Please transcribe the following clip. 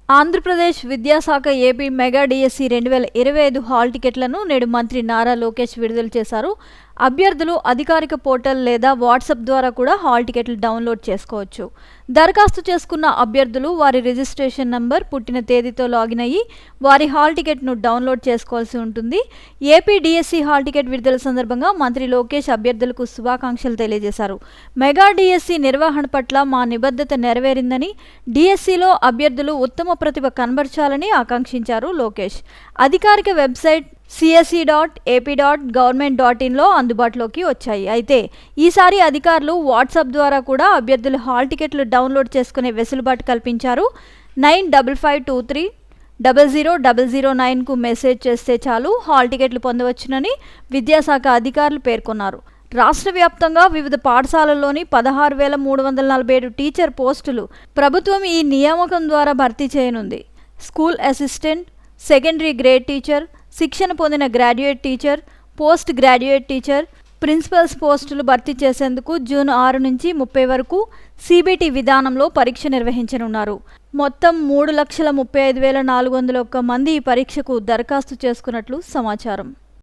ఆంధ్రప్రదేశ్ విద్యాశాఖ AP mega DSC 2025 hall టికెట్లను నేడు మంత్రి నారా లోకేష్ విడుదల చేశారు. అభ్యర్థులు అధికారిక పోర్టల్ లేదా వాట్సాప్ ద్వారా కూడా హాల్ టికెట్లు డౌన్లోడ్ చేసుకోవచ్చు. దరఖాస్తు చేసుకున్న అభ్యర్థులు వారి రిజిస్ట్రేషన్ నంబర్, పుట్టిన తేదీతో లాగిన్ అయ్యి వారి హాల్ టికెట్ను డౌన్లోడ్ చేసుకోవాల్సి ఉంటుంది. ఏపీ డిఎస్సి హాల్ టికెట్ విడుదల సందర్భంగా మంత్రి లోకేష్ అభ్యర్థులకు శుభాకాంక్షలు తెలియజేశారు. మెగా డిఎస్సి నిర్వహణ పట్ల మా నిబద్ధత నెరవేరిందని, డిఎస్సిలో అభ్యర్థులు ఉత్తమ ప్రతిభ కనబర్చాలని ఆకాంక్షించారు లోకేష్. అధికారిక వెబ్సైట్ cse.ap.government.in అందుబాటులోకి వచ్చాయి. అయితే ఈసారి అధికారులు వాట్సాప్ ద్వారా కూడా అభ్యర్థులు హాల్ టికెట్లు డౌన్లోడ్ చేసుకునే వెసులుబాటు కల్పించారు. 9553000009కు మెసేజ్ చేస్తే చాలు హాల్ టికెట్లు పొందవచ్చునని విద్యాశాఖ అధికారులు పేర్కొన్నారు. రాష్ట్ర వ్యాప్తంగా వివిధ పాఠశాలల్లోని 16,347 టీచర్ పోస్టులు ప్రభుత్వం ఈ నియామకం ద్వారా భర్తీ చేయనుంది. School assistant, secondary grade teacher, శిక్షణ పొందిన graduate teacher, post graduate teacher, principals పోస్టులు భర్తీ చేసేందుకు జూన్ 6 నుంచి 30 వరకు సిబిటి విధానంలో పరీక్ష నిర్వహించనున్నారు. మొత్తం 3,35,401 మంది ఈ పరీక్షకు దరఖాస్తు చేసుకున్నట్లు సమాచారం.